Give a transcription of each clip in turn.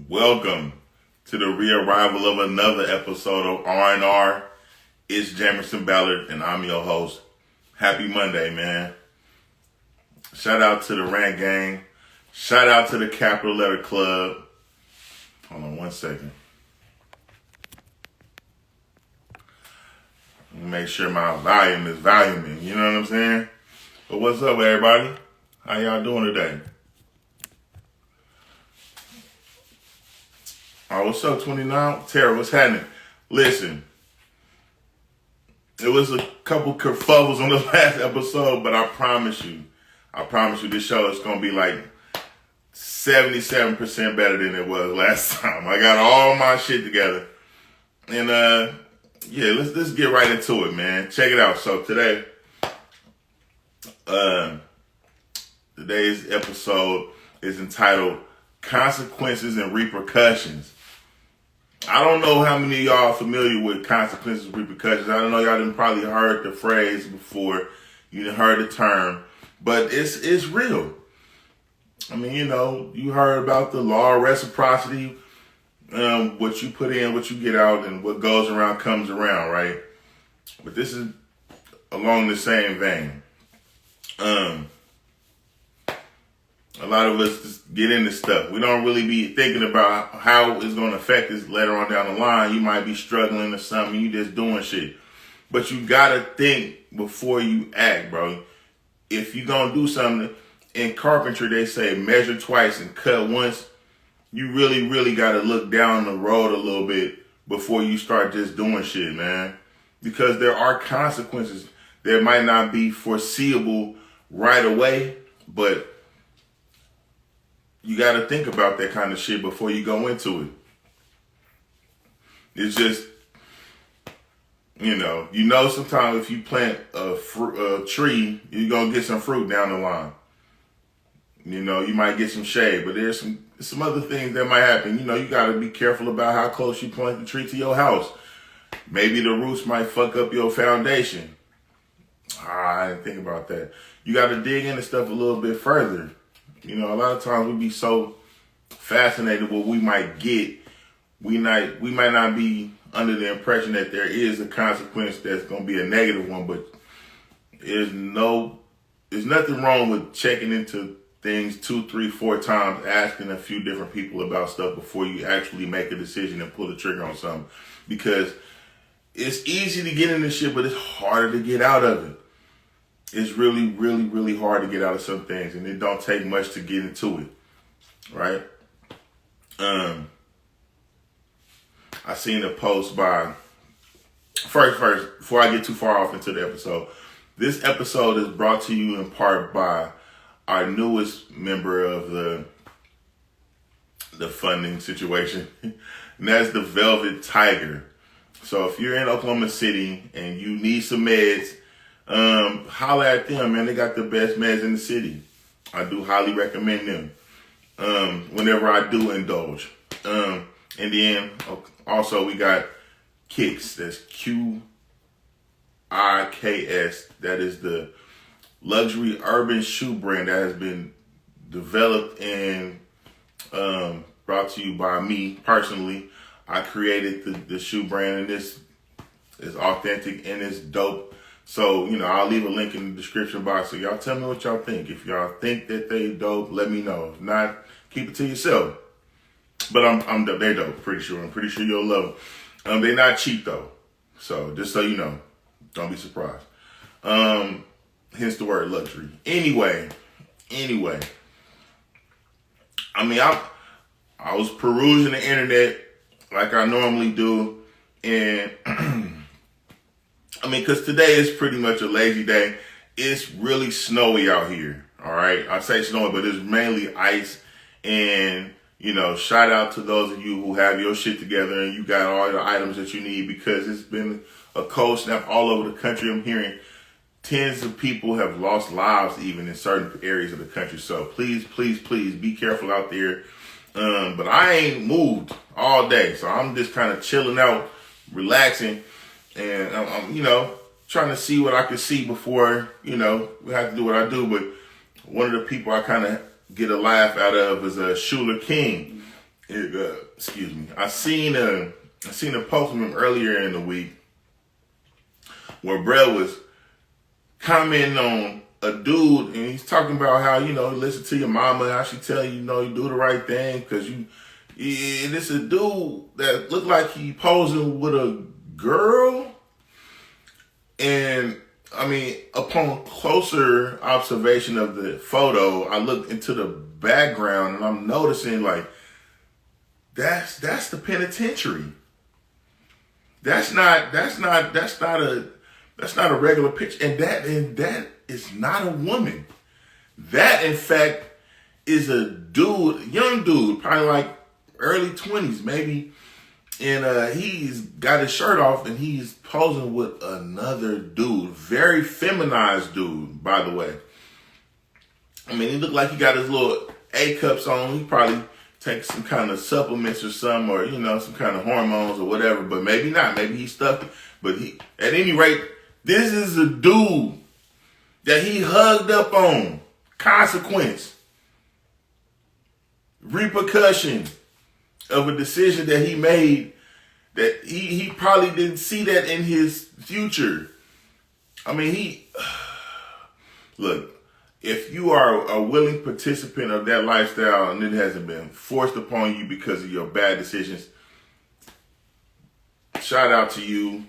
Welcome to the re-arrival of another episode of R&R. It's Jamerson Ballard, and I'm your host. Happy Monday, man. Shout out to the Rant Gang. Shout out to the Capital Letter Club. Hold on one second. Make sure my volume is voluming. You know what I'm saying? But what's up, everybody? How y'all doing today? Oh, what's up, 29? Tara, what's happening? Listen, it was a couple kerfuffles on the last episode, but I promise you, this show is going to be like 77% better than it was last time. I got all my shit together. And, let's get right into it, man. Check it out. So today's episode is entitled Consequences and Repercussions. I don't know how many of y'all are familiar with consequences and repercussions. I don't know, y'all done probably heard the phrase before. You done heard the term. But it's real. I mean, you heard about the law of reciprocity. What you put in, what you get out, and what goes around comes around, right? But this is along the same vein. A lot of us just get into stuff. We don't really be thinking about how it's going to affect us later on down the line. You might be struggling or something. You just doing shit. But you got to think before you act, bro. If you're going to do something, in carpentry, they say measure twice and cut once. You really, really got to look down the road a little bit before you start just doing shit, man. Because there are consequences that might not be foreseeable right away, but you got to think about that kind of shit before you go into it. It's just, sometimes if you plant a tree, you're going to get some fruit down the line. You might get some shade, but there's some other things that might happen. You got to be careful about how close you plant the tree to your house. Maybe the roots might fuck up your foundation. I didn't think about that. You got to dig into stuff a little bit further. A lot of times we be so fascinated with what we might get. We might not be under the impression that there is a consequence that's going to be a negative one, but there's nothing wrong with checking into things 2, 3, 4 times, asking a few different people about stuff before you actually make a decision and pull the trigger on something. Because it's easy to get in this shit, but it's harder to get out of it. It's really, really, really hard to get out of some things, and it don't take much to get into it, right? I seen a post by, first, before I get too far off into the episode, this episode is brought to you in part by our newest member of the funding situation, and that's the Velvet Tiger. So if you're in Oklahoma City and you need some meds, holla at them, man. They got the best meds in the city. I do highly recommend them whenever I do indulge. And then also we got Kicks. That's QIKS. That is the luxury urban shoe brand that has been developed and brought to you by me personally. I created the shoe brand, and this is authentic and it's dope. So, I'll leave a link in the description box. So y'all tell me what y'all think. If y'all think that they dope, let me know. If not, keep it to yourself. But they're dope, pretty sure. I'm pretty sure you'll love them. They're not cheap though. So just so you know, don't be surprised. Hence the word luxury. Anyway. I mean, I was perusing the internet like I normally do, and because today is pretty much a lazy day. It's really snowy out here, all right? I say snowy, but it's mainly ice. And, shout out to those of you who have your shit together and you got all the items that you need, because it's been a cold snap all over the country. I'm hearing tens of people have lost lives even in certain areas of the country. So please, please, please be careful out there. But I ain't moved all day, so I'm just kind of chilling out, relaxing. And I'm trying to see what I can see before, we have to do what I do. But one of the people I kind of get a laugh out of is Schuler King. Excuse me. I seen a post from him earlier in the week where Brett was commenting on a dude, and he's talking about how, listen to your mama, how she tell you, you do the right thing, because and it's a dude that looked like he posing with a girl. And I mean, upon closer observation of the photo, I looked into the background and I'm noticing like that's the penitentiary. That's not a regular picture. And that is not a woman. That in fact is a dude, young dude, probably like early 20s, maybe. And he's got his shirt off and he's posing with another dude. Very feminized dude, by the way. I mean, he looked like he got his little A cups on. He probably takes some kind of supplements or something, or, some kind of hormones or whatever. But maybe not. Maybe he's stuck. But at any rate, this is a dude that he hugged up on. Consequence. Repercussion of a decision that he made that he probably didn't see that in his future. I mean, look, if you are a willing participant of that lifestyle and it hasn't been forced upon you because of your bad decisions, shout out to you.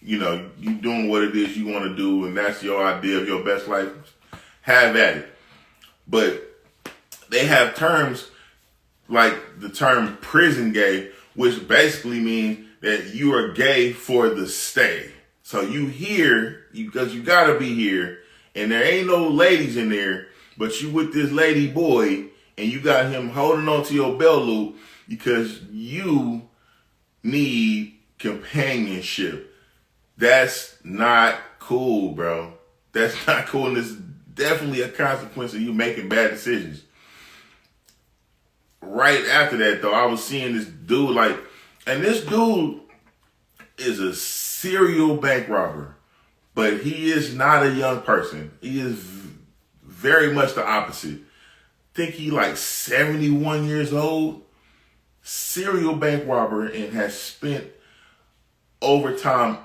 You doing what it is you want to do, and that's your idea of your best life. Have at it. But they have terms like the term prison gay, which basically means that you are gay for the stay. So you here because you gotta be here, and there ain't no ladies in there, but you with this lady boy, and you got him holding on to your belt loop because you need companionship. That's not cool, bro. That's not cool, and it's definitely a consequence of you making bad decisions. Right after that, though, I was seeing this dude, and this dude is a serial bank robber, but he is not a young person. He is very much the opposite. I think he 71 years old, serial bank robber, and has spent over time,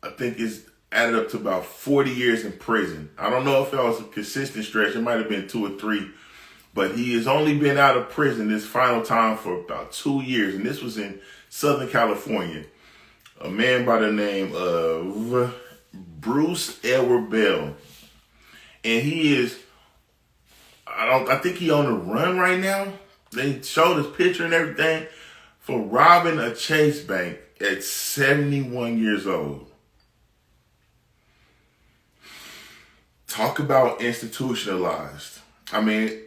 I think it's added up to about 40 years in prison. I don't know if that was a consistent stretch. It might have been 2 or 3. But he has only been out of prison this final time for about 2 years. And this was in Southern California. A man by the name of Bruce Edward Bell. And he is, I think he on the run right now. They showed his picture and everything for robbing a Chase bank at 71 years old. Talk about institutionalized. I mean,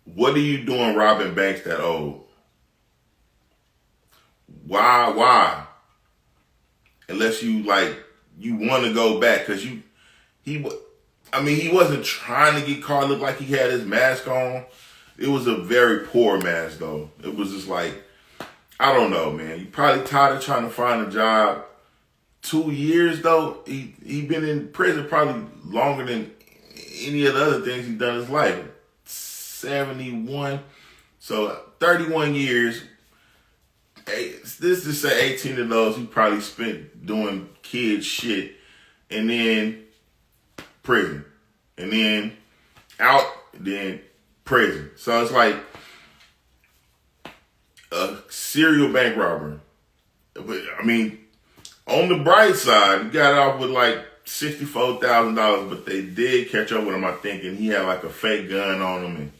what are you doing robbing banks that old? Why? Unless you want to go back, because he wasn't trying to get caught. Looked like he had his mask on. It was a very poor mask though. It was just I don't know, man. You probably tired of trying to find a job. 2 years though, he been in prison probably longer than any of the other things he's done in his life. 71, so 31 years. This to say 18 of those he probably spent doing kid shit, and then prison, and then out, then prison. So it's like a serial bank robber. But I mean, on the bright side, he got off with $64,000, but they did catch up with him, I think, and he had a fake gun on him. And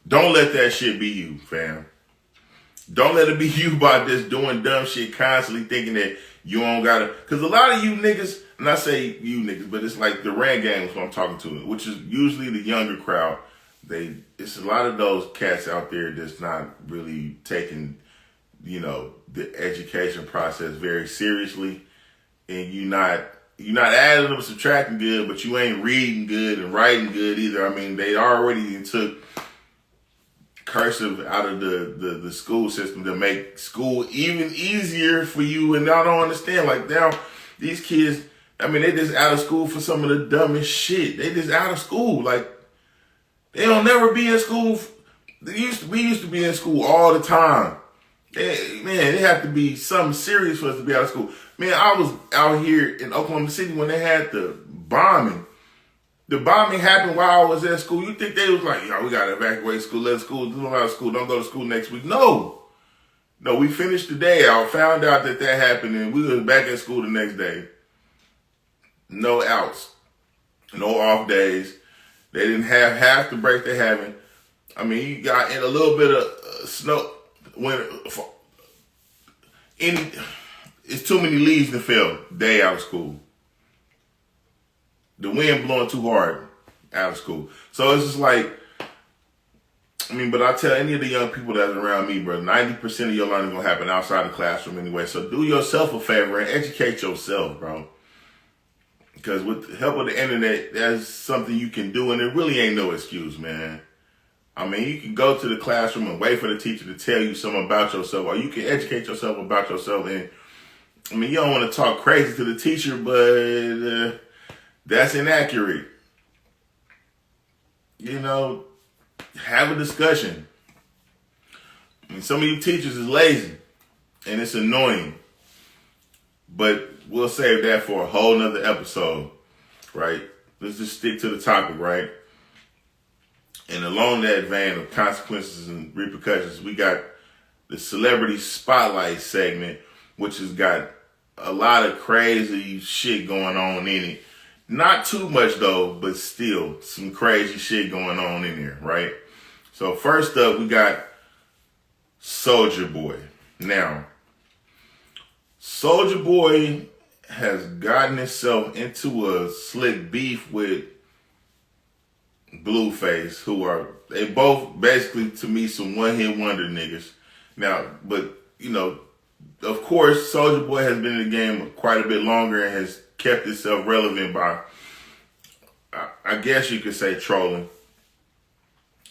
don't let that shit be you, fam. Don't let it be you by just doing dumb shit constantly, thinking that you don't gotta. Because a lot of you niggas, and I say you niggas, but it's the rant game is what I'm talking to, which is usually the younger crowd. It's a lot of those cats out there that's not really taking, the education process very seriously, and you're not adding or subtracting good, but you ain't reading good and writing good either. I mean, they already took cursive out of the school system to make school even easier for you, and I don't understand. Now, these kids, I mean, they just out of school for some of the dumbest shit. They just out of school. Like, they don't never be in school. We used to be in school all the time. Man, it had to be something serious for us to be out of school. Man, I was out here in Oklahoma City when they had the bombing. The bombing happened while I was at school. You think they was like, yo, we got to evacuate school, let school, do out of school, don't go to school next week. No, we finished the day out, found out that happened, and we was back at school the next day. No outs, no off days. They didn't have half the break they having. I mean, you got in a little bit of snow. It's too many leaves to fill. Day out of school. The wind blowing too hard out of school. So it's just like, I mean, but I tell any of the young people that's around me, bro, 90% of your learning is going to happen outside the classroom anyway. So do yourself a favor and educate yourself, bro. Because with the help of the internet, that's something you can do, and it really ain't no excuse, man. I mean, you can go to the classroom and wait for the teacher to tell you something about yourself, or you can educate yourself about yourself. And I mean, you don't want to talk crazy to the teacher, but that's inaccurate. You know, have a discussion. I mean, some of you teachers is lazy, and it's annoying. But we'll save that for a whole nother episode, right? Let's just stick to the topic, right? And along that vein of consequences and repercussions, we got the celebrity spotlight segment, which has got a lot of crazy shit going on in it. Not too much though, but still some crazy shit going on in there, right? So first up, we got Soulja Boy. Now, Soulja Boy has gotten himself into a slick beef with Blueface, they both basically, to me, some one-hit wonder niggas. Now, but, you know, of course, Soulja Boy has been in the game quite a bit longer and has kept itself relevant by, I guess you could say, trolling.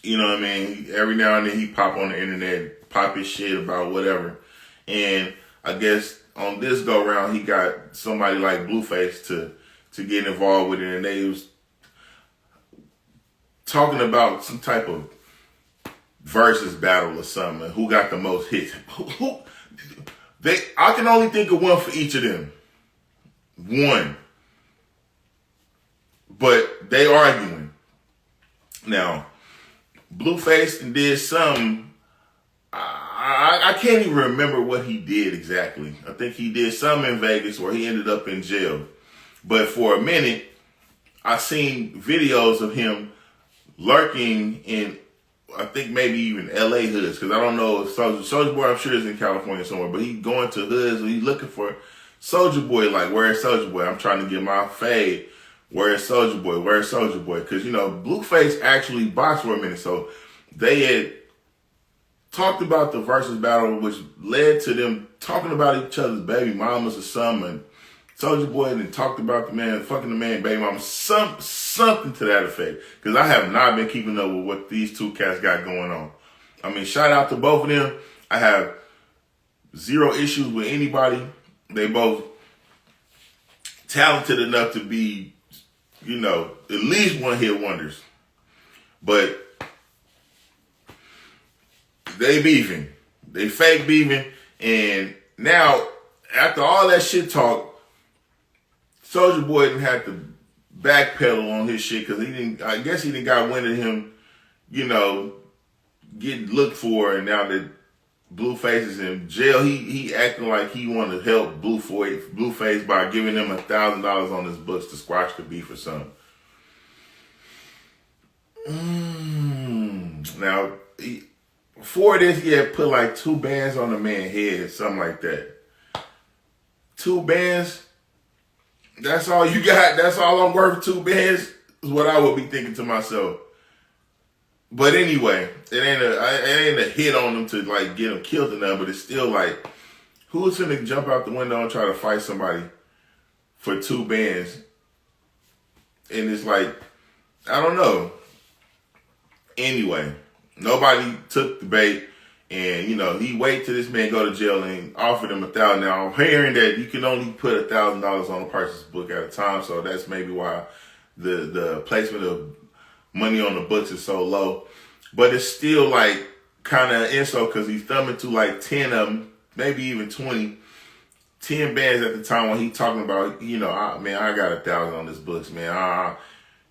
You know what I mean? Every now and then he pop on the internet, pop his shit about whatever. And I guess on this go-round, he got somebody like Blueface to get involved with it, and they was talking about some type of versus battle or something. Who got the most hits? I can only think of one for each of them. One. But they arguing. Now, Blueface did something. I can't even remember what he did exactly. I think he did something in Vegas where he ended up in jail. But for a minute, I seen videos of him lurking in, I think maybe even LA hoods, because I don't know if Soulja Boy, I'm sure is in California somewhere, but he going to hoods and he looking for Soulja Boy, like, where's Soulja Boy? I'm trying to get my fade. Where's Soulja Boy? Where's Soulja Boy? Because, you know, Blueface actually boxed for a minute, so they had talked about the versus battle, which led to them talking about each other's baby mamas or something, and Soulja Boy then talked about the man, fucking the man, baby mama, something to that effect. Because I have not been keeping up with what these two cats got going on. I mean, shout out to both of them. I have zero issues with anybody. They both talented enough to be, you know, at least one-hit wonders. But they beefing. They fake beefing. And now, after all that shit talk, Soulja Boy didn't have to backpedal on his shit because I guess he didn't got wind of him, you know, getting looked for, and now that Blueface is in jail, he acting like he want to help Blueface by giving him $1,000 on his books to squash the beef or something. Now, before this, he had put like 2 bands on the man's head, something like that. 2 bands. That's all you got? That's all I'm worth, 2 bands? Is what I would be thinking to myself. But anyway, it ain't a hit on them to like get them killed or nothing, but it's still like, who's gonna jump out the window and try to fight somebody for 2 bands? And it's like, I don't know. Anyway, nobody took the bait, And, you know, he wait till this man go to jail and offered him $1,000. Now, I'm hearing that you can only put $1,000 on a person's book at a time, so that's maybe why the placement of money on the books is so low. But it's still like kind of insult because he's thumbing to like 10 of them, maybe even 20, 10 bands at the time when he talking about, you know, man, I got 1,000 on this books, man.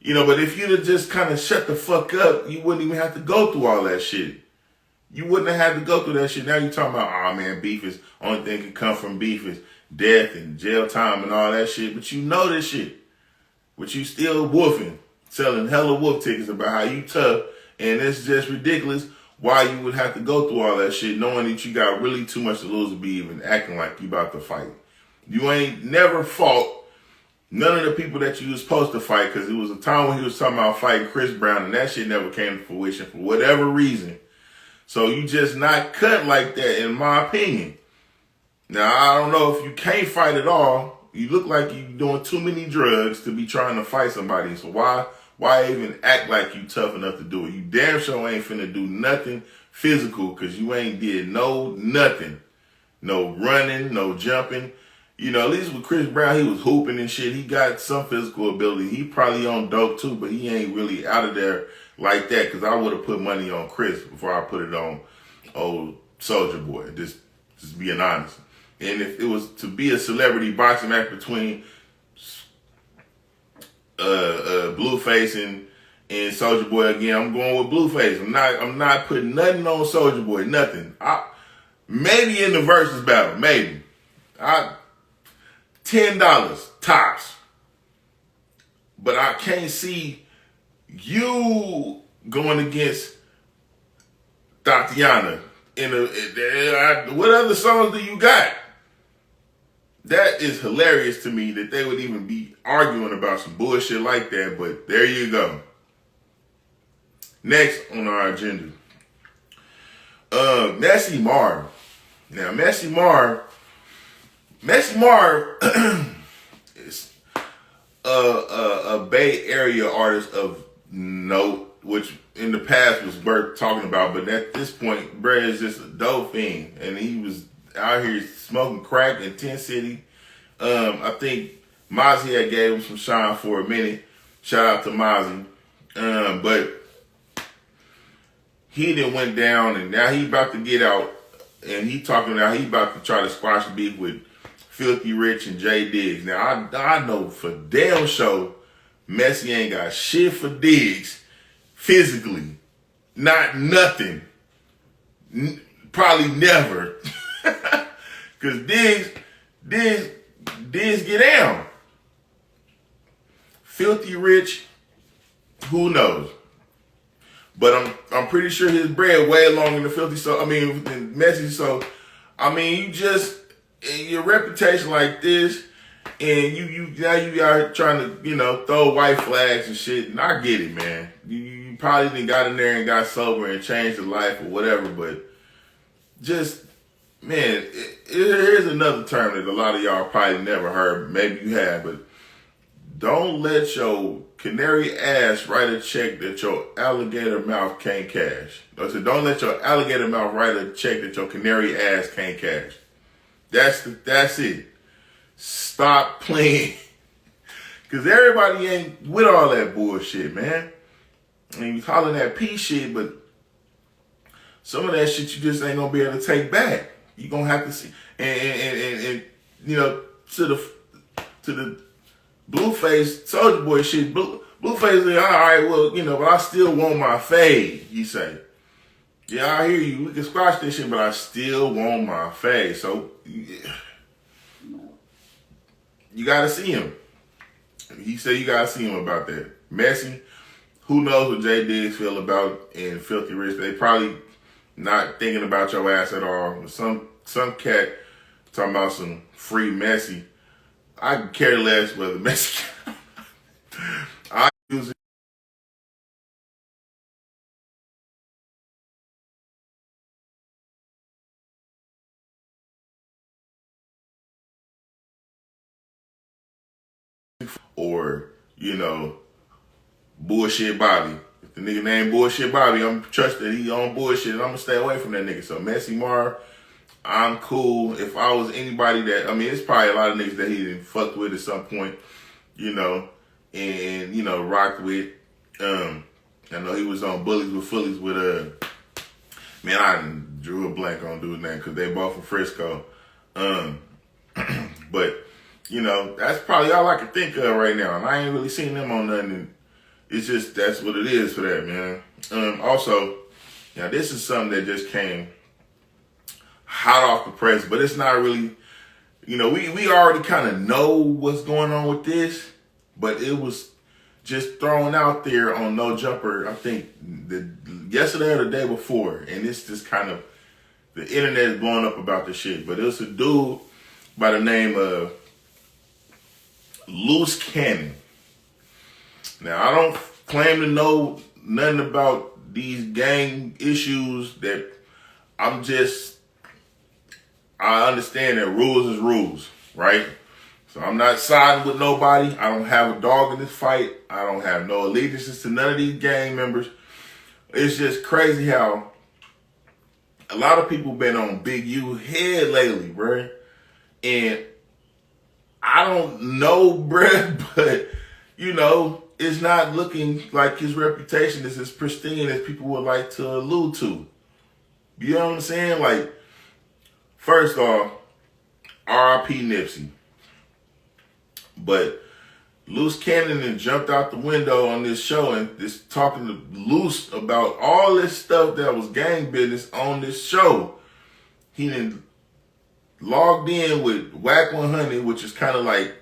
You know, but if you'd have just kind of shut the fuck up, you wouldn't even have to go through all that shit. You wouldn't have had to go through that shit. Now you talking about, oh man, beef is, only thing can come from beef is death and jail time and all that shit. But you know this shit. But you still woofing, selling hella wolf tickets about how you tough. And it's just ridiculous why you would have to go through all that shit knowing that you got really too much to lose to be even acting like you about to fight. You ain't never fought none of the people that you was supposed to fight because it was a time when he was talking about fighting Chris Brown and that shit never came to fruition for whatever reason. So you just not cut like that, in my opinion. Now, I don't know if you can't fight at all. You look like you're doing too many drugs to be trying to fight somebody. So why even act like you tough enough to do it? You damn sure ain't finna do nothing physical because you ain't did nothing. No running, no jumping. You know, at least with Chris Brown, he was hooping and shit. He got some physical ability. He probably on dope too, but he ain't really out of there like that because I would have put money on Chris before I put it on old Soulja Boy. Just being honest. And if it was to be a celebrity boxing match between Blueface and Soulja Boy again, I'm going with Blueface. I'm not putting nothing on Soulja Boy. Nothing. Maybe in the versus battle. Maybe. $10 tops. But I can't see you going against Tatiana what other songs do you got? That is hilarious to me that they would even be arguing about some bullshit like that, but there you go. Next on our agenda, Messy Marv. Now, Messy Marv is a Bay Area artist of note, which in the past was worth talking about, but at this point, Bray is just a dope fiend, and he was out here smoking crack in Tent City. I think Mozzie had gave him some shine for a minute. Shout out to Mozzie. But he then went down, and now he about to get out, and he talking about he about to try to squash the beef with Filthy Rich and Jay Diggs. Now, I know for damn sure Messi ain't got shit for Diggs physically. Not nothing. Probably never. Because Diggs get down. Filthy Rich, who knows? But I'm pretty sure his bread way longer than Filthy. So than Messi. So you just your reputation like this, and you now you are trying to throw white flags and shit. And I get it, man. You probably done got in there and got sober and changed your life or whatever. But just man, here's another term that a lot of y'all probably never heard. Maybe you have, but don't let your canary ass write a check that your alligator mouth can't cash. I said, don't let your alligator mouth write a check that your canary ass can't cash. That's it. Stop playing. Because everybody ain't with all that bullshit, man. And you calling that peace shit, but some of that shit you just ain't going to be able to take back. You going to have to see. And to the Blueface Soulja Boy shit, Blueface like, all right, well, but I still want my fade, you say. Yeah, I hear you. We can squash this shit, but I still want my fade. So, you got to see him. He said you got to see him about that. Messi, who knows what Jay Diggs feel about and Filthy Rich. They probably not thinking about your ass at all. Some cat talking about some free Messi. I can care less whether Messi. I use it or bullshit Bobby. If the nigga named Bullshit Bobby, I'm trust that he on bullshit, and I'm gonna stay away from that nigga. So Messy Marv, I'm cool. If I was anybody that, I mean, it's probably a lot of niggas that he didn't fucked with at some point, you know, and, you know, rocked with. I know he was on Bullies with Fullies with, man, I drew a blank on dude's name because they both from Frisco. But, you know, that's probably all I can think of right now. And I ain't really seen them on nothing. And it's just, that's what it is for that, man. Also, now this is something that just came hot off the press, but it's not really, you know, we already kind of know what's going on with this, but it was just thrown out there on No Jumper, I think yesterday or the day before, and it's just kind of, the internet is blowing up about this shit. But it was a dude by the name of Loose Cannon. Now, I don't claim to know nothing about these gang issues. That I understand that rules is rules, right? So I'm not siding with nobody. I don't have a dog in this fight. I don't have no allegiances to none of these gang members. It's just crazy how a lot of people been on Big U head lately, bruh. And I don't know, bruh, but, you know, it's not looking like his reputation is as pristine as people would like to allude to. You know what I'm saying? Like, first off, R.I.P. Nipsey. But Loose Cannon and jumped out the window on this show and just talking to Loose about all this stuff that was gang business on this show. He then logged in with Whack 100, which is kind of like,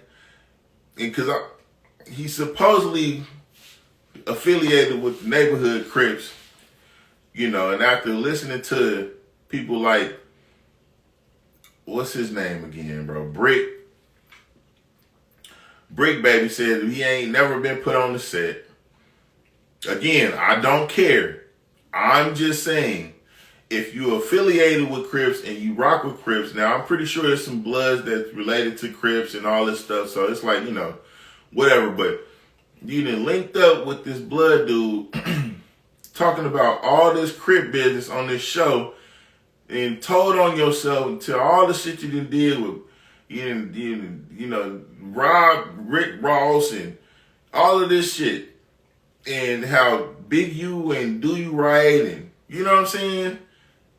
because he's supposedly affiliated with the neighborhood Crips, you know, and after listening to people like, what's his name again, bro? Brick Baby said he ain't never been put on the set. Again, I don't care. I'm just saying, if you're affiliated with Crips and you rock with Crips, now I'm pretty sure there's some Bloods that's related to Crips and all this stuff, so it's like, you know, whatever, but you done linked up with this Blood dude talking about all this Crip business on this show and told on yourself until all the shit you done did with, you know, Rick Ross and all of this shit, and how Big U and Do You Right, and you know what I'm saying?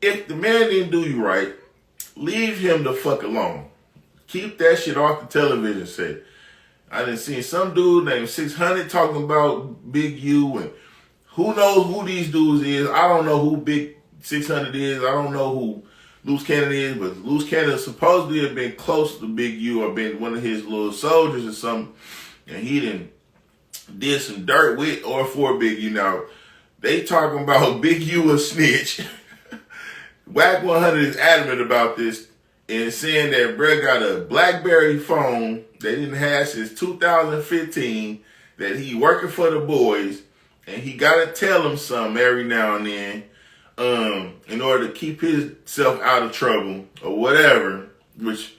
If the man didn't do you right, leave him the fuck alone. Keep that shit off the television set. I done seen some dude named 600 talking about Big U, and who knows who these dudes is. I don't know who Big 600 is. I don't know who Loose Cannon is, but Loose Cannon supposedly have been close to Big U or been one of his little soldiers or something, and he did some dirt with or for Big U. Now, they talking about Big U a snitch. Whack 100 is adamant about this and saying that Brett got a BlackBerry phone that didn't have since 2015, that he working for the boys, and he got to tell them something every now and then in order to keep himself out of trouble or whatever, which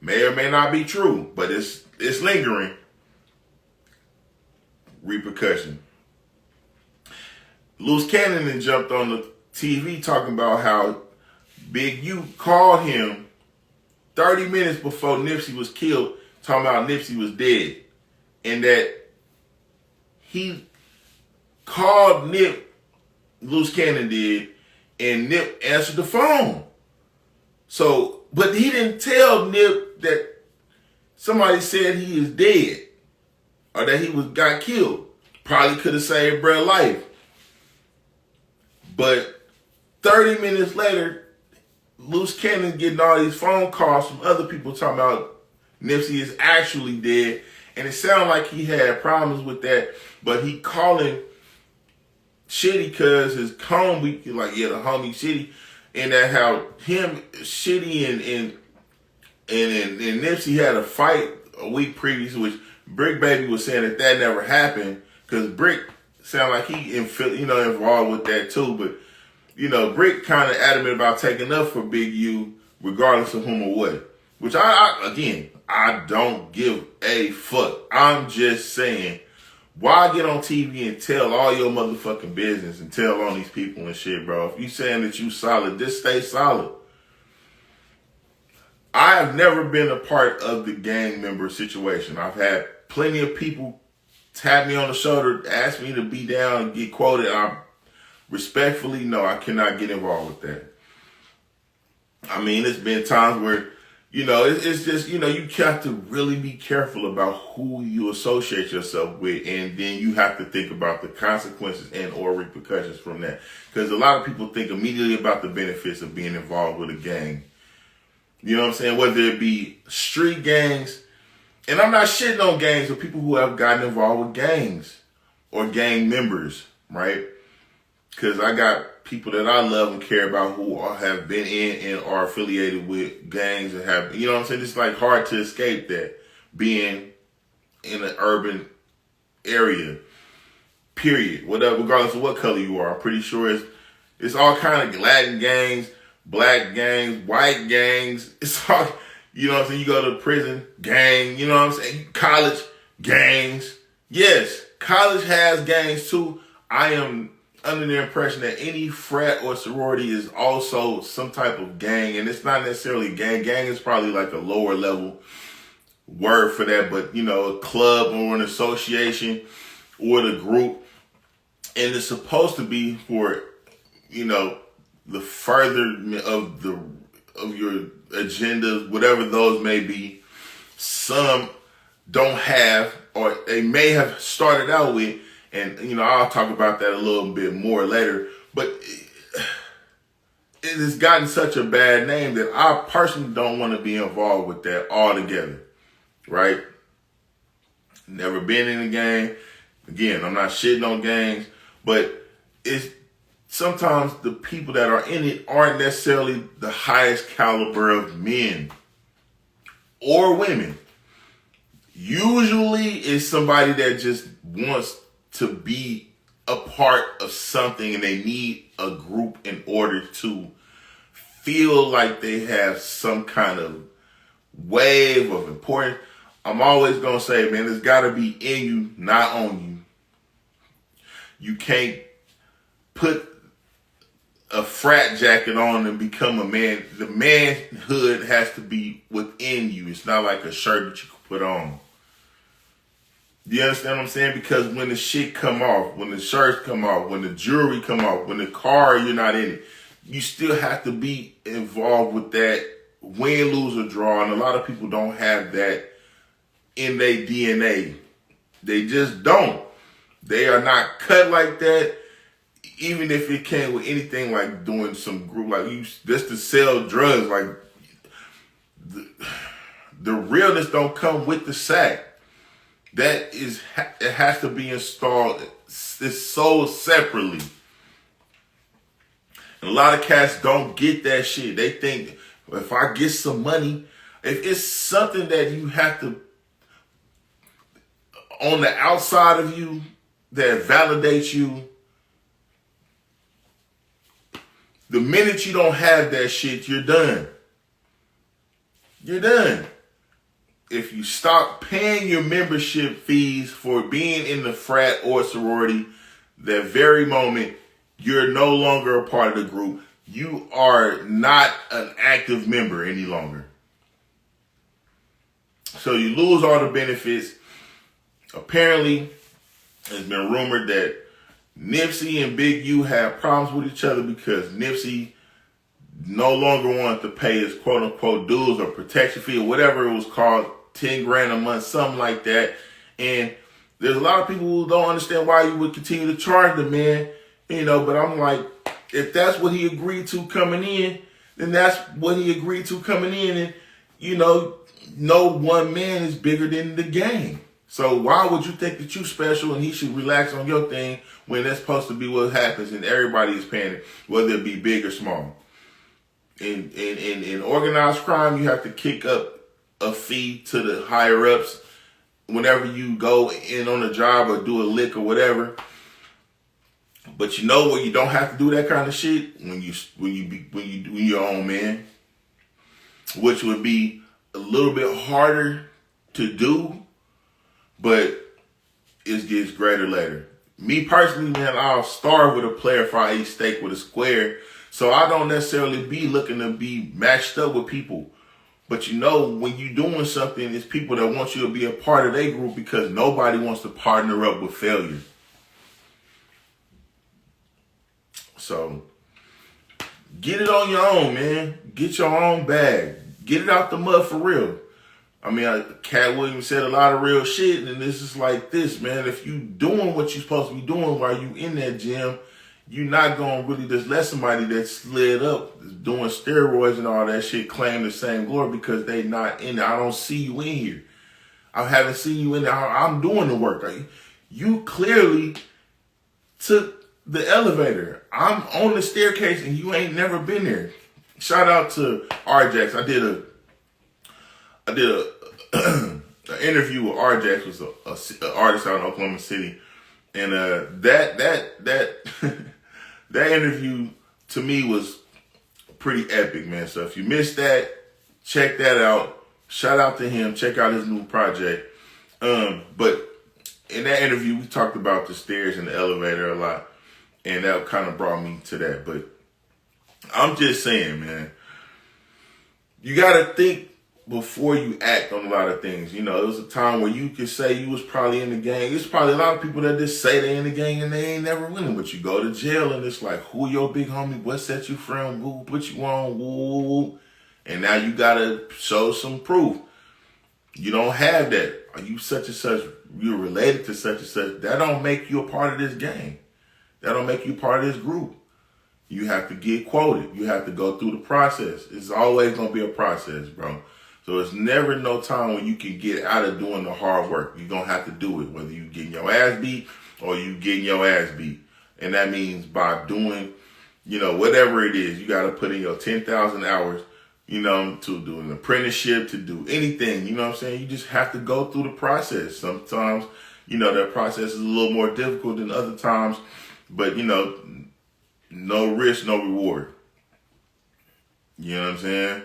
may or may not be true, but it's lingering. Repercussion. Loose Cannon then jumped on the TV talking about how Big U called him 30 minutes before Nipsey was killed, talking about Nipsey was dead, and that he called Nip, Loose Cannon did, and Nip answered the phone. So, but he didn't tell Nip that somebody said he is dead or that he got killed. Probably could have saved Brett's life. But 30 minutes later, Loose Cannon getting all these phone calls from other people talking about Nipsey is actually dead. And it sounded like he had problems with that, but he calling Shitty because his homie, like, yeah, the homie Shitty, and that how him, Shitty, and Nipsey had a fight a week previous, which Brick Baby was saying that never happened, because Brick sounded like he involved with that too, but you know, Brick kind of adamant about taking up for Big U regardless of whom or what, which I don't give a fuck. I'm just saying, Why get on TV and tell all your motherfucking business and tell on these people and shit, bro? If you saying that you solid, just stay solid. I have never been a part of the gang member situation. I've had plenty of people tap me on the shoulder, ask me to be down and get quoted. I respectfully, no, I cannot get involved with that. I mean, it's been times where, it's just, you have to really be careful about who you associate yourself with. And then you have to think about the consequences and or repercussions from that. Because a lot of people think immediately about the benefits of being involved with a gang. You know what I'm saying? Whether it be street gangs, and I'm not shitting on gangs, or people who have gotten involved with gangs or gang members, right? Because I got people that I love and care about who have been in and are affiliated with gangs and have, you know what I'm saying? It's like hard to escape that, being in an urban area, period. Whatever, regardless of what color you are. I'm pretty sure it's all kind of Latin gangs, black gangs, white gangs. It's all, you know what I'm saying? You go to prison, gang, you know what I'm saying? College, gangs. Yes, college has gangs too. I am under the impression that any frat or sorority is also some type of gang, and it's not necessarily gang. Gang is probably like a lower level word for that, but a club or an association or the group, and it's supposed to be for, the further of your agendas, whatever those may be. Some don't have, or they may have started out with. And, I'll talk about that a little bit more later. But it has gotten such a bad name that I personally don't want to be involved with that altogether. Right? Never been in a gang. Again, I'm not shitting on gangs. But it's sometimes the people that are in it aren't necessarily the highest caliber of men or women. Usually it's somebody that just wants to be a part of something, and they need a group in order to feel like they have some kind of wave of importance. I'm always going to say, man, it's got to be in you, not on you. You can't put a frat jacket on and become a man. The manhood has to be within you. It's not like a shirt that you can put on. You understand what I'm saying? Because when the shit come off, when the shirts come off, when the jewelry come off, when the car, you're not in it, you still have to be involved with that, win, lose, or draw. And a lot of people don't have that in their DNA. They just don't. They are not cut like that. Even if it came with anything like doing some group, like you just to sell drugs, like the realness don't come with the sack. That is, it has to be installed. It's sold separately. And a lot of cats don't get that shit. They think, if I get some money, if it's something that you have to, on the outside of you, that validates you, the minute you don't have that shit, you're done. You're done. If you stop paying your membership fees for being in the frat or sorority, that very moment, you're no longer a part of the group. You are not an active member any longer. So you lose all the benefits. Apparently, it's been rumored that Nipsey and Big U have problems with each other because Nipsey no longer wanted to pay his quote unquote dues or protection fee or whatever it was called, 10 grand a month, something like that. And there's a lot of people who don't understand why you would continue to charge the man, but I'm like, if that's what he agreed to coming in, then that's what he agreed to coming in. And, no one man is bigger than the game. So why would you think that you special and he should relax on your thing when that's supposed to be what happens and everybody is paying it, whether it be big or small? In organized crime, you have to kick up a fee to the higher ups whenever you go in on a job or do a lick or whatever. But where you don't have to do that kind of shit when you do your own man, which would be a little bit harder to do, but it gets greater later. Me personally, man, I'll starve with a player if I eat steak with a square. So I don't necessarily be looking to be matched up with people. But you know, when you're doing something, it's people that want you to be a part of their group because nobody wants to partner up with failure. So get it on your own, man. Get your own bag. Get it out the mud for real. I mean, Cat Williams said a lot of real shit, and this is like this, man. If you doing what you're supposed to be doing while you in that gym, you're not going to really just let somebody that slid up doing steroids and all that shit claim the same glory because they not in there. I don't see you in here. I haven't seen you in there. I'm doing the work. You clearly took the elevator. I'm on the staircase and you ain't never been there. Shout out to RJax. I did a an interview with RJax, was an artist out in Oklahoma City, and that interview to me was pretty epic, man. So if you missed that, check that out. Shout out to him. Check out his new project. But in that interview, we talked about the stairs and the elevator a lot, and that kind of brought me to that. But I'm just saying, man, you got to think before you act on a lot of things. You know, it was a time where you could say you was probably in the gang. There's probably a lot of people that just say they in the gang and they ain't never winning. But you go to jail and it's like, who your big homie? What set you from? Who put you on? Woo. And now you got to show some proof. You don't have that. Are you such and such? You're related to such and such. That don't make you a part of this gang. That don't make you part of this group. You have to get quoted. You have to go through the process. It's always going to be a process, bro. So it's never no time when you can get out of doing the hard work. You're going to have to do it, whether you getting your ass beat or you getting your ass beat. And that means by doing, you know, whatever it is, you got to put in your 10,000 hours, you know, to do an apprenticeship, to do anything, you know what I'm saying? You just have to go through the process. Sometimes, you know, that process is a little more difficult than other times, but, you know, no risk, no reward. You know what I'm saying?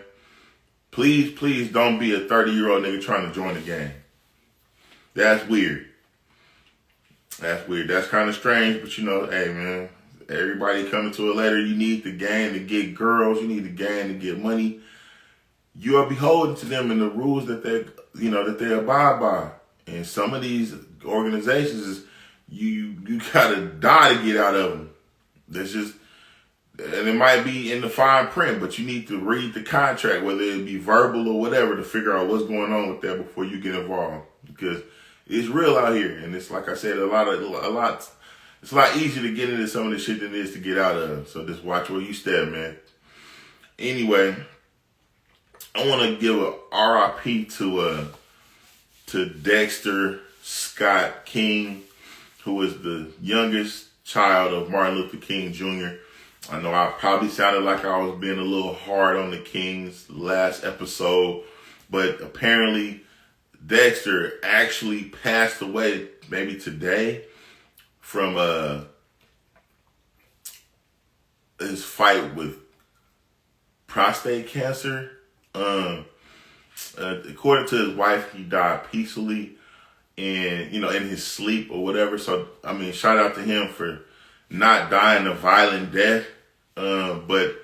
Please don't be a 30-year-old nigga trying to join the gang. That's weird. That's weird. That's kind of strange, but you know, hey, man, everybody coming to it later. You need the gang to get girls. You need the gang to get money. You are beholden to them and the rules that they, you know, that they abide by. And some of these organizations, you gotta die to get out of them. That's just, and it might be in the fine print, but you need to read the contract, whether it be verbal or whatever, to figure out what's going on with that before you get involved. Because it's real out here, and it's like I said, it's a lot easier to get into some of the shit than it is to get out of. So just watch where you step, man. Anyway, I want to give a RIP to Dexter Scott King, who is the youngest child of Martin Luther King Jr. I know I probably sounded like I was being a little hard on the Kings last episode, but apparently Dexter actually passed away maybe today from his fight with prostate cancer. According to his wife, he died peacefully and, you know, in his sleep or whatever. So, I mean, shout out to him for not dying a violent death. But,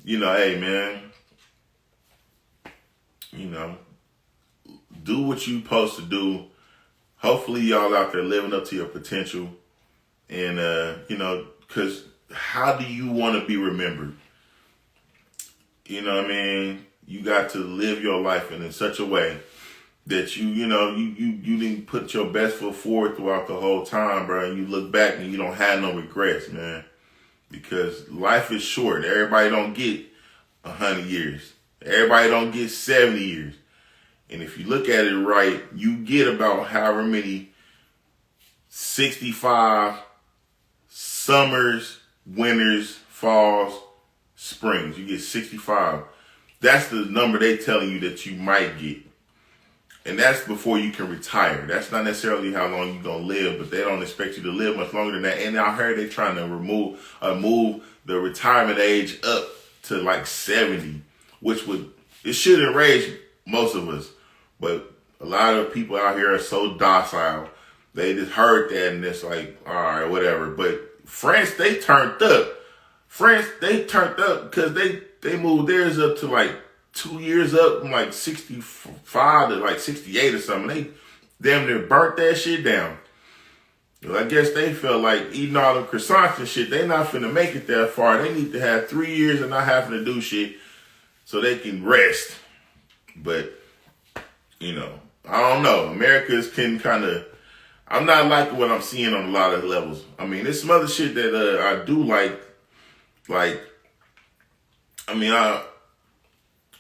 you know, hey, man, you know, do what you supposed to do. Hopefully y'all out there living up to your potential. And, you know, because how do you want to be remembered? You know what I mean? You got to live your life in such a way that you didn't put your best foot forward throughout the whole time, bro. And you look back and you don't have no regrets, man. Because life is short. Everybody don't get 100 years. Everybody don't get 70 years. And if you look at it right, you get about however many 65 summers, winters, falls, springs. You get 65. That's the number they telling you that you might get. And that's before you can retire. That's not necessarily how long you're going to live, but they don't expect you to live much longer than that. And I heard they're trying to move the retirement age up to like 70, which it should enrage most of us. But a lot of people out here are so docile they just heard that and it's like, all right, whatever. But France, they turned up. France, they turned up because they moved theirs up to like 2 years up from like 65 to like 68 or something. They damn near burnt that shit down. I guess they felt like eating all them croissants and shit, they not finna make it that far. They need to have 3 years and not having to do shit so they can rest. But, you know, I don't know. America's can kind of, I'm not liking what I'm seeing on a lot of levels. I mean, there's some other shit that I do like, I mean,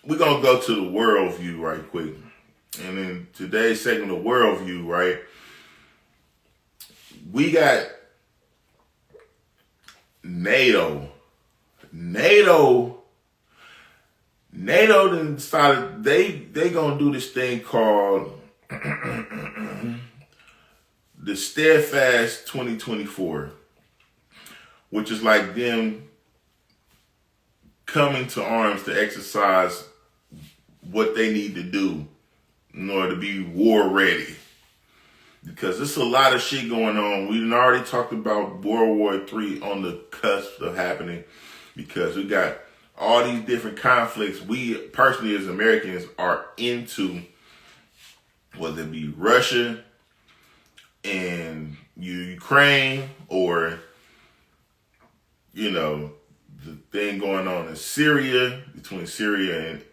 we're going to go to the world view right quick. And in today's segment of world view, right, we got NATO then started, they gonna do this thing called the Steadfast 2024, which is like them coming to arms to exercise what they need to do in order to be war ready. Because there's a lot of shit going on. We already talked about World War III on the cusp of happening because we got all these different conflicts we personally as Americans are into, whether it be Russia and Ukraine or, you know, the thing going on in Syria, between Syria and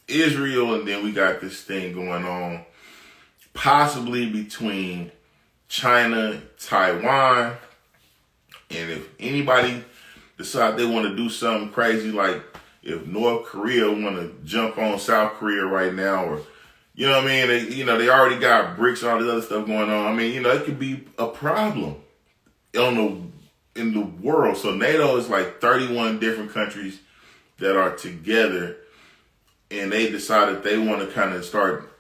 Israel, and then we got this thing going on possibly between China, Taiwan, and if anybody decide they want to do something crazy, like if North Korea want to jump on South Korea right now, or, you know what I mean, they already got BRICS and all this other stuff going on. I mean, it could be a problem in the world. So NATO is like 31 different countries that are together, and they decided they want to kind of start,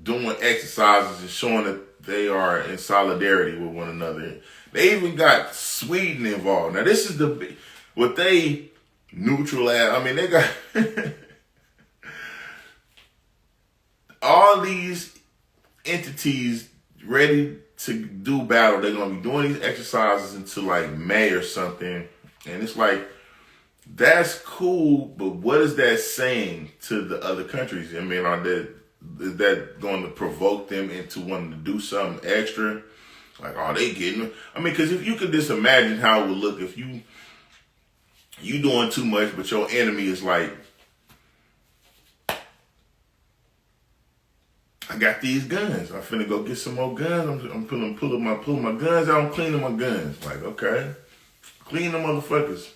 doing exercises and showing that they are in solidarity with one another. They even got Sweden involved. Now this is what they neutralize. I mean, they got all these entities ready to do battle. They're going to be doing these exercises until like May or something. And it's like, that's cool, but what is that saying to the other countries? I mean, is that going to provoke them into wanting to do something extra? Like, are they getting? I mean, because if you could just imagine how it would look if you doing too much, but your enemy is like, I got these guns. I'm finna go get some more guns. I'm pulling my guns out. I'm cleaning my guns. Like, okay, clean them motherfuckers.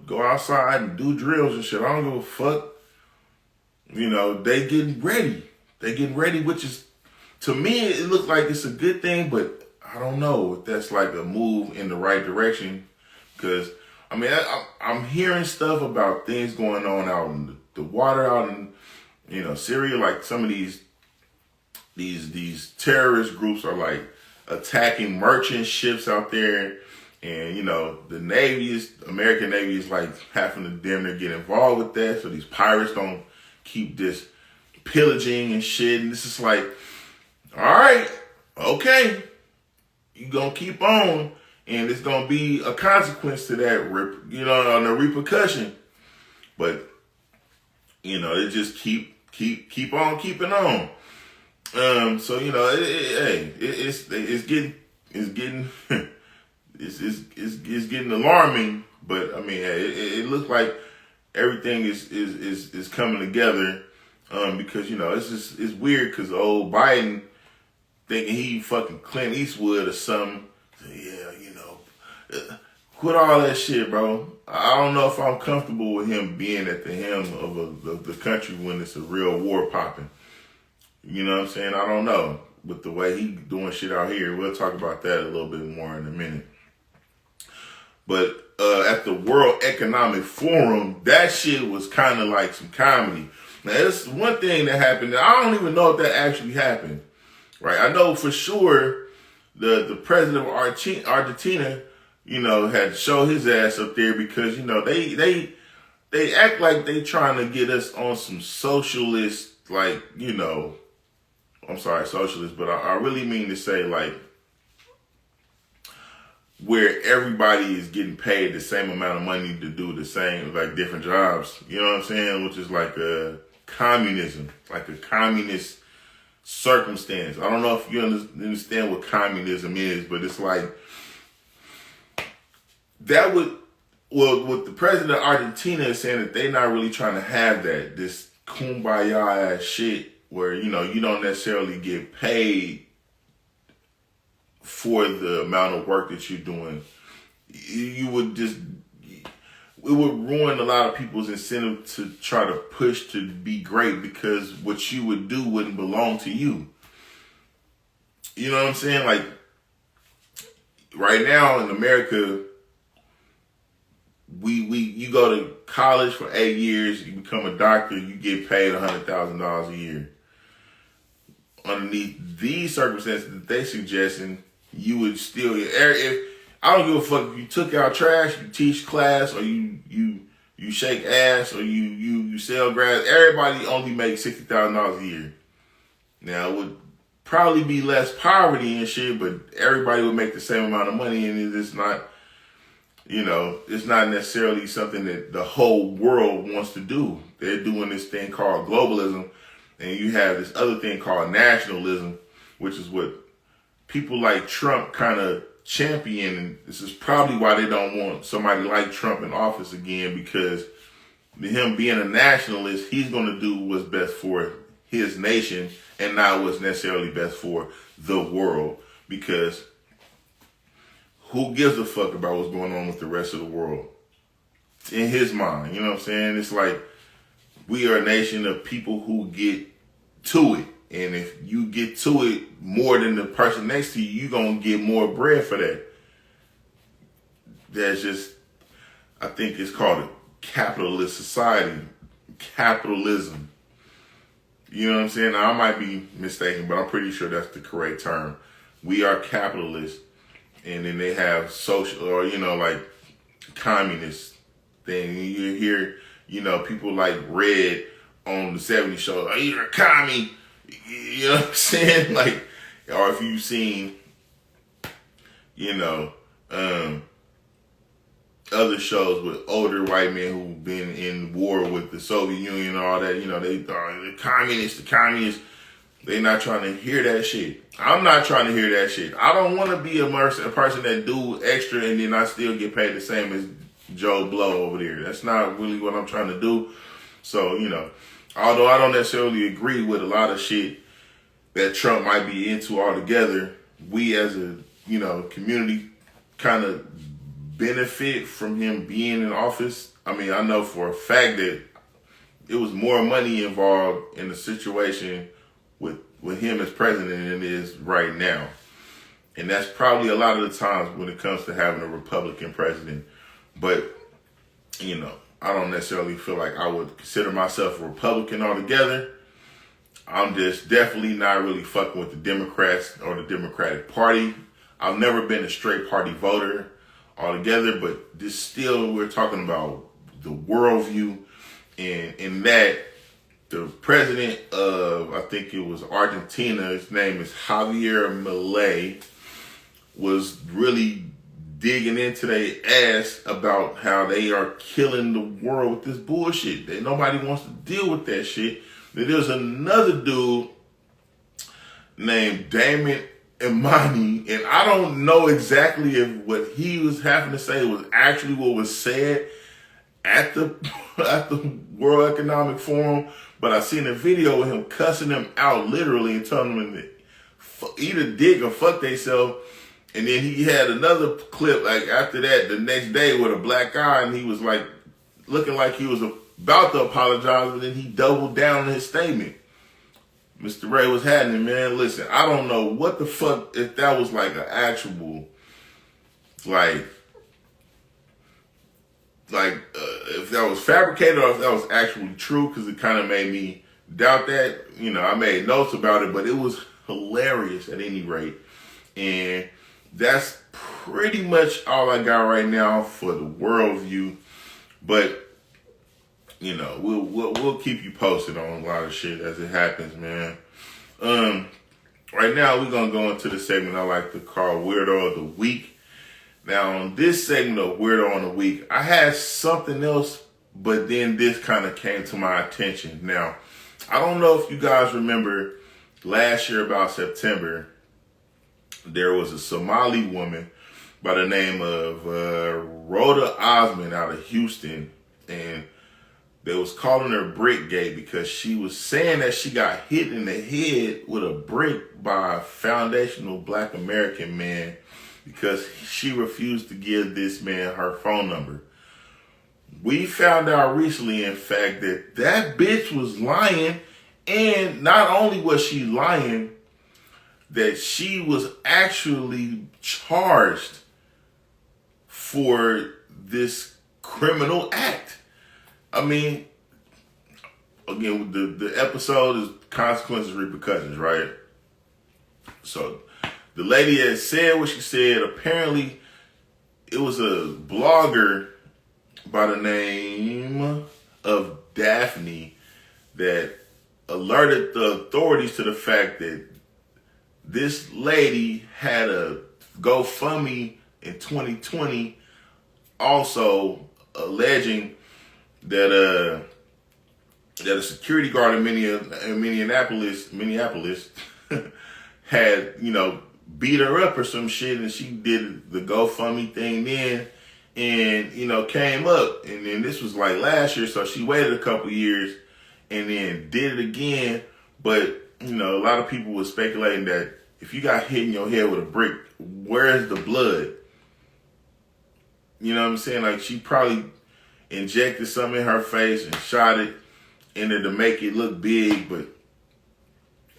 Go outside and do drills and shit. I don't give a fuck. They getting ready. Which is, to me, it looks like it's a good thing, but I don't know if that's like a move in the right direction. Because, I mean, I'm hearing stuff about things going on out in the water out in, Syria. Like some of these terrorist groups are like attacking merchant ships out there. And, the American Navy is like having to damn near get involved with that. So these pirates don't keep this pillaging and shit. And this is like, all right, okay, you gonna keep on, and it's gonna be a consequence to that, on a repercussion. But it just keep on keeping on. So it's getting alarming. But I mean, it looks like everything is coming together, because it's weird because old Biden thinking he fucking Clint Eastwood or something. So, quit all that shit, bro. I don't know if I'm comfortable with him being at the helm of the country when it's a real war popping. You know what I'm saying? I don't know. With the way he doing shit out here, we'll talk about that a little bit more in a minute. But at the World Economic Forum, that shit was kind of like some comedy. Now, there's one thing that happened. I don't even know if that actually happened. Right? I know for sure the president of Argentina, had to show his ass up there because, they act like they trying to get us on some socialist, like, I'm sorry, socialist, but I really mean to say like where everybody is getting paid the same amount of money to do the same, like different jobs. You know what I'm saying? Which is like a communism, like a communist circumstance. I don't know if you understand what communism is, but it's like that would, well, what the president of Argentina is saying that they're not really trying to have that, this kumbaya ass shit where, you know, you don't necessarily get paid for the amount of work that you're doing. You would just, it would ruin a lot of people's incentive to try to push to be great because what you would do wouldn't belong to you. You know what I'm saying? Like, right now in America, you go to college for 8 years, you become a doctor, you get paid $100,000 a year. Underneath these circumstances that they suggesting, you would still, if I don't give a fuck if you took out trash, you teach class, or you shake ass, or you sell grass. Everybody only makes $60,000 a year. Now it would probably be less poverty and shit, but everybody would make the same amount of money, and it's not, you know, it's not necessarily something that the whole world wants to do. They're doing this thing called globalism, and you have this other thing called nationalism, which is what people like Trump kind of champion. And this is probably why they don't want somebody like Trump in office again, because him being a nationalist, he's going to do what's best for his nation and not what's necessarily best for the world, because who gives a fuck about what's going on with the rest of the world? In his mind, you know what I'm saying? It's like we are a nation of people who get to it. And if you get to it more than the person next to you, you're going to get more bread for that. That's just, I think it's called a capitalist society. Capitalism. You know what I'm saying? Now, I might be mistaken, but I'm pretty sure that's the correct term. We are capitalists. And then they have social, or, you know, like communist thing. You hear, you know, people like Red on the 70s show, oh, you're a commie. You know what I'm saying? Like, or if you've seen, you know, other shows with older white men who've been in war with the Soviet Union and all that, you know, they are the communists. They're not trying to hear that shit. I'm not trying to hear that shit. I don't want to be a person that do extra and then I still get paid the same as Joe Blow over there. That's not really what I'm trying to do. So, you know, although I don't necessarily agree with a lot of shit that Trump might be into altogether, we as a, you know, community kind of benefit from him being in office. I mean, I know for a fact that it was more money involved in the situation with him as president than it is right now. And that's probably a lot of the times when it comes to having a Republican president. But, you know, I don't necessarily feel like I would consider myself a Republican altogether. I'm just definitely not really fucking with the Democrats or the Democratic Party. I've never been a straight party voter altogether, but this still, we're talking about the worldview, and in that, the president of, I think it was Argentina, his name is Javier Milei, was really digging into their ass about how they are killing the world with this bullshit. That nobody wants to deal with that shit. There's another dude named Damon Imani, and I don't know exactly if what he was having to say was actually what was said at the World Economic Forum, but I seen a video of him cussing them out literally and telling them to either dig or fuck theyself. And then he had another clip like after that the next day with a black guy, and he was like looking like he was about to apologize, but then he doubled down on his statement. Mr. Ray, what's happening, man? Listen, I don't know what the fuck, if that was like an actual, if that was fabricated or if that was actually true, because it kind of made me doubt that. You know, I made notes about it, but it was hilarious at any rate. And that's pretty much all I got right now for the worldview. But, you know, we'll keep you posted on a lot of shit as it happens, man. Right now we're gonna go into the segment I like to call Weirdo of the Week. Now on this segment of Weirdo on the Week, I had something else, but then this kind of came to my attention. Now, I don't know if you guys remember last year about September, there was a Somali woman by the name of Rhoda Osmond out of Houston, and they was calling her Brick Gay because she was saying that she got hit in the head with a brick by a foundational Black American man because she refused to give this man her phone number. We found out recently, in fact, that that bitch was lying, and not only was she lying, that she was actually charged for this criminal act. I mean, again, the episode is Consequences, Repercussions, right? So the lady had said what she said. Apparently, it was a blogger by the name of Daphne that alerted the authorities to the fact that this lady had a GoFundMe in 2020, also alleging that a security guard in Minneapolis had, beat her up or some shit, and she did the GoFundMe thing then, and, came up. And then this was like last year, so she waited a couple years and then did it again. But, a lot of people were speculating that if you got hit in your head with a brick, where's the blood? You know what I'm saying? Like, she probably injected something in her face and shot it in there to make it look big, but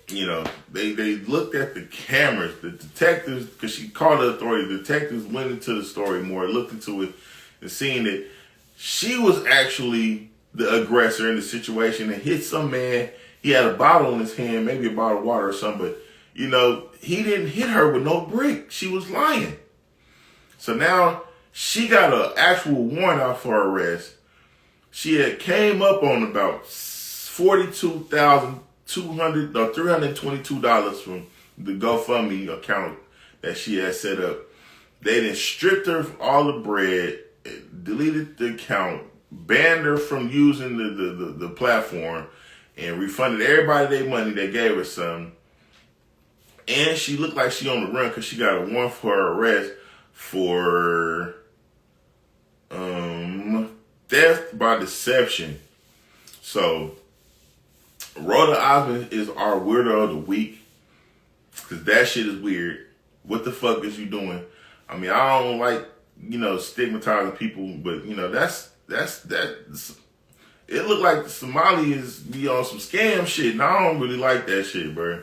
they looked at the cameras. The detectives, because she called the authorities, the detectives went into the story more, looked into it, and seen that she was actually the aggressor in the situation and hit some man. He had a bottle in his hand, maybe a bottle of water or something, but he didn't hit her with no brick. She was lying. So now she got an actual warrant out for arrest. She had came up on about $322 from the GoFundMe account that she had set up. They then stripped her of all the bread, deleted the account, banned her from using the platform, and refunded everybody their money. They gave her some. And she looked like she on the run because she got a warrant for her arrest for theft by deception. So Rhoda Osmond is our weirdo of the week because that shit is weird. What the fuck is you doing? I mean, I don't like stigmatizing people, but that's it looked like the Somalis be on some scam shit, and I don't really like that shit, bro.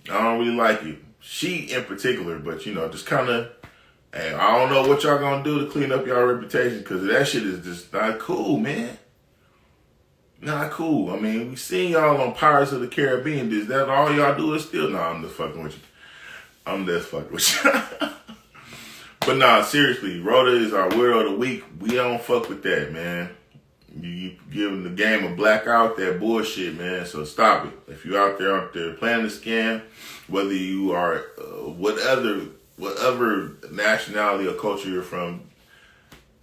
I don't really like it. She in particular, but just kind of, hey, I don't know what y'all gonna do to clean up y'all reputation, because that shit is just not cool, man. Not cool. I mean, we seen y'all on Pirates of the Caribbean. Is that all y'all do is still? Nah, I'm just fucking with you. But nah, seriously, Rhoda is our weirdo of the week. We don't fuck with that, man. You giving the game a blackout, that bullshit, man. So stop it. If you're out there playing the scam, whether you are whatever nationality or culture you're from,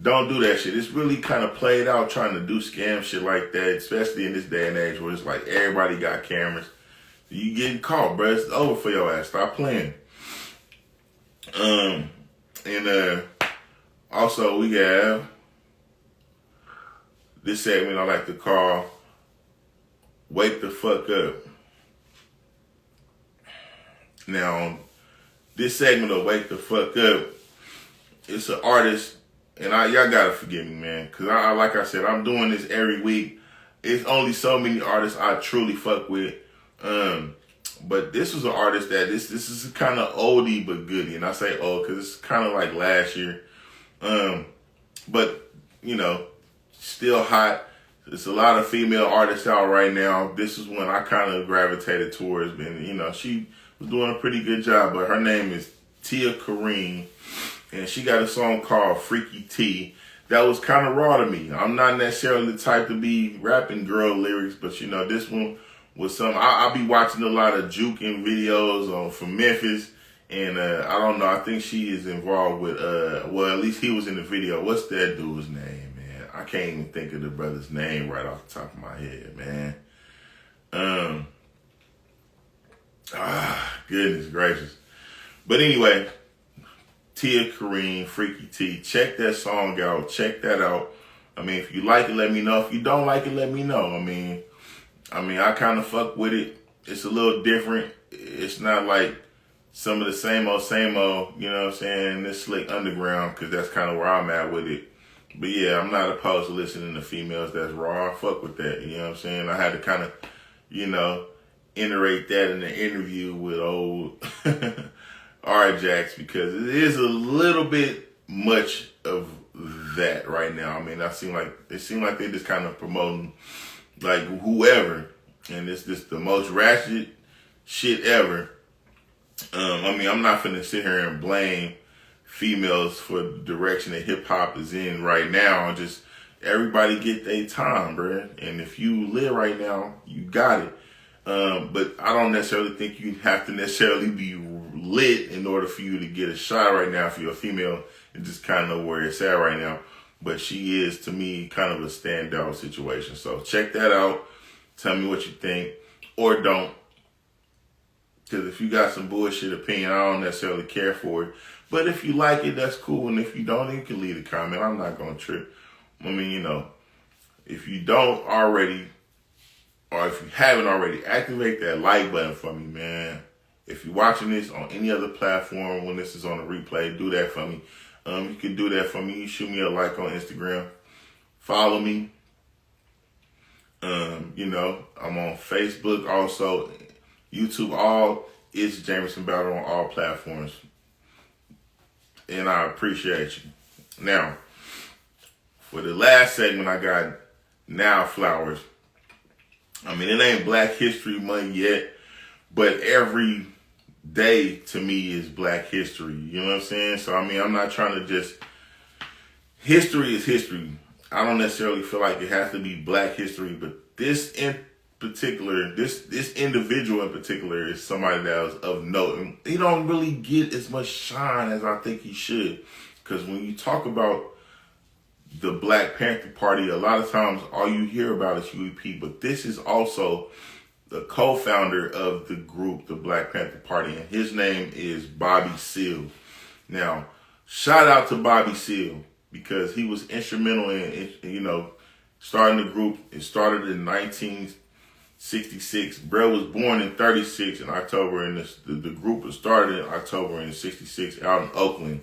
don't do that shit. It's really kind of played out trying to do scam shit like that, especially in this day and age where it's like everybody got cameras. You getting caught, bro. It's over for your ass. Stop playing. And also we have this segment I like to call Wake the Fuck Up. Now, this segment of Wake the Fuck Up, it's an artist, and y'all gotta forgive me, man, because like I said, I'm doing this every week. It's only so many artists I truly fuck with. But this was an artist that this is kind of oldie but goodie, and I say old because it's kind of like last year. But still hot. There's a lot of female artists out right now. This is one I kind of gravitated towards, and she was doing a pretty good job. But her name is Tia Kareem, and she got a song called Freaky T that was kind of raw to me. I'm not necessarily the type to be rapping girl lyrics, but this one with some. I'll be watching a lot of juking videos from Memphis, and I don't know. I think she is involved with well, at least he was in the video. What's that dude's name, man? I can't even think of the brother's name right off the top of my head, man. Goodness gracious. But anyway, Tia Kareem, Freaky T, check that song out. Check that out. I mean, if you like it, let me know. If you don't like it, let me know. I mean, I kind of fuck with it. It's a little different. It's not like some of the same old, you know what I'm saying, this slick underground, because that's kind of where I'm at with it. But yeah, I'm not opposed to listening to females that's raw. I fuck with that, you know what I'm saying? I had to kind of, you know, iterate that in the interview with old R-Jax, because it is a little bit much of that right now. I mean, it seemed like they just kind of promoting like whoever, and it's just the most ratchet shit ever. I mean, I'm not finna sit here and blame females for the direction that hip hop is in right now. Just everybody get their time, bruh. And if you live right now, you got it. But I don't necessarily think you have to necessarily be lit in order for you to get a shot right now if you're a female and just kind of know where it's at right now. But she is, to me, kind of a standout situation. So check that out. Tell me what you think, or don't. Because if you got some bullshit opinion, I don't necessarily care for it. But if you like it, that's cool. And if you don't, you can leave a comment. I'm not going to trip. I mean, you know, if you don't already, or if you haven't already, activate that like button for me, man. If you're watching this on any other platform when this is on the replay, do that for me. You can do that for me. You shoot me a like on Instagram. Follow me. You know, I'm on Facebook also. YouTube, all it's Jamerson Battle on all platforms. And I appreciate you. Now, for the last segment, I got Now Flowers. I mean, it ain't Black History Month yet, but every day to me is Black History. You know what I'm saying? So, I mean, I'm not trying to just... History is history. I don't necessarily feel like it has to be Black history, but this in particular, this individual in particular is somebody that was of note. And he don't really get as much shine as I think he should. Because when you talk about the Black Panther Party, a lot of times all you hear about is UEP, but this is also the co-founder of the group, the Black Panther Party, and his name is Bobby Seale. Now, shout out to Bobby Seale, because he was instrumental in, you know, starting the group. It started in 1966. Bro was born in 36 in October, and the group was started in October in 66 out in Oakland.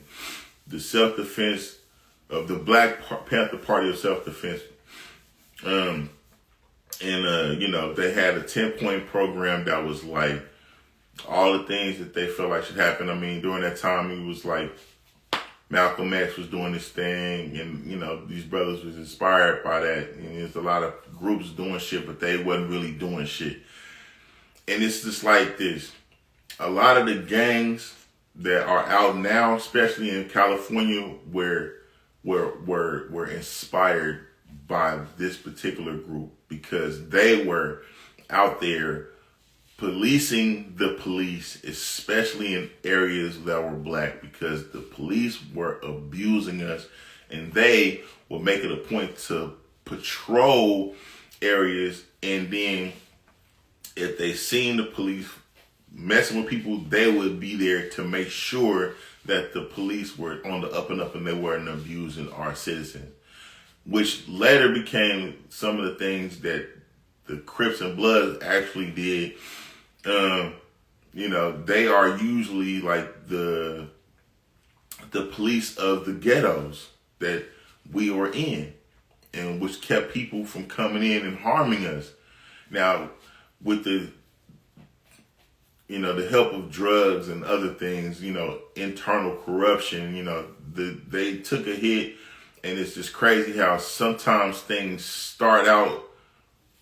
The self-defense of the Black Panther Party of Self-Defense. You know, they had a 10-point program that was like all the things that they felt like should happen. I mean, during that time, it was like Malcolm X was doing this thing, and, you know, these brothers was inspired by that. And there's a lot of groups doing shit, but they wasn't really doing shit. And it's just like this. A lot of the gangs that are out now, especially in California, were inspired by this particular group, because they were out there policing the police, especially in areas that were Black, because the police were abusing us, and they would make it a point to patrol areas, and then if they seen the police messing with people, they would be there to make sure that the police were on the up and up and they weren't abusing our citizens, which later became some of the things that the Crips and Bloods actually did. You know, they are usually like the police of the ghettos that we were in, and which kept people from coming in and harming us. Now, with the, you know, the help of drugs and other things, you know, internal corruption, you know, they took a hit, and it's just crazy how sometimes things start out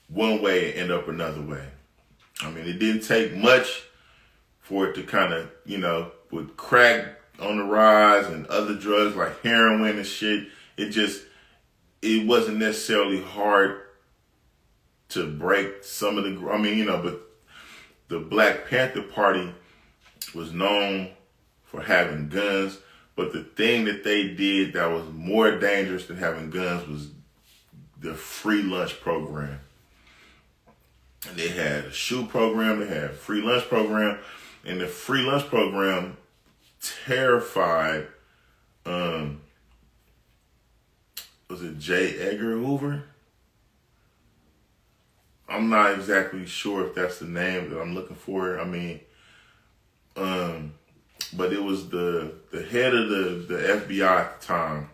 one way and end up another way. I mean, it didn't take much for it to kind of, you know, with crack on the rise and other drugs like heroin and shit, it wasn't necessarily hard to break some of the, I mean, you know, but the Black Panther Party was known for having guns, but the thing that they did that was more dangerous than having guns was the free lunch program. And they had a shoe program, they had a free lunch program, and the free lunch program terrified, was it J. Edgar Hoover? I'm not exactly sure if that's the name that I'm looking for. I mean, but it was the head of the FBI at the time.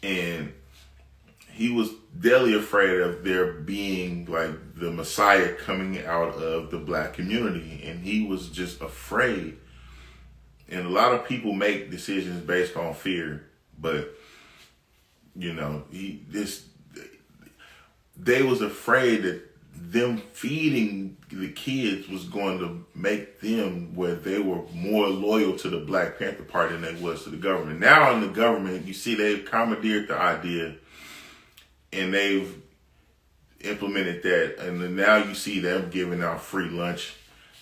And he was deadly afraid of there being like the Messiah coming out of the black community. And he was just afraid. And a lot of people make decisions based on fear. But, you know, they was afraid that them feeding the kids was going to make them where they were more loyal to the Black Panther Party than they was to the government. Now in the government, you see they've commandeered the idea and they've implemented that. And then now you see them giving out free lunch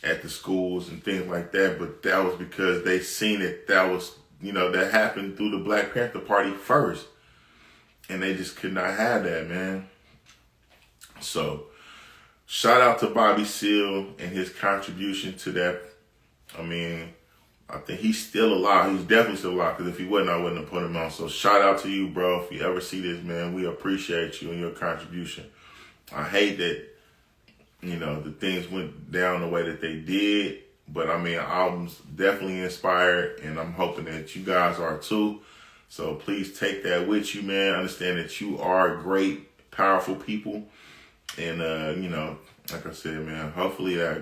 at the schools and things like that. But that was because they seen it. That was, you know, that happened through the Black Panther Party first. And they just could not have that, man. So, shout out to Bobby Seale and his contribution to that. I mean, I think he's still alive. He's definitely still alive, because if he wasn't, I wouldn't have put him on. So, shout out to you, bro. If you ever see this, man, we appreciate you and your contribution. I hate that, you know, the things went down the way that they did. But, I mean, album's definitely inspired, and I'm hoping that you guys are too. So, please take that with you, man. Understand that you are great, powerful people. And, you know, like I said, man, hopefully I,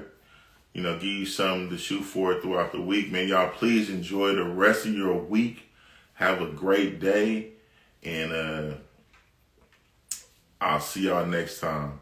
you know, give you something to shoot for throughout the week. Man, y'all please enjoy the rest of your week. Have a great day. And I'll see y'all next time.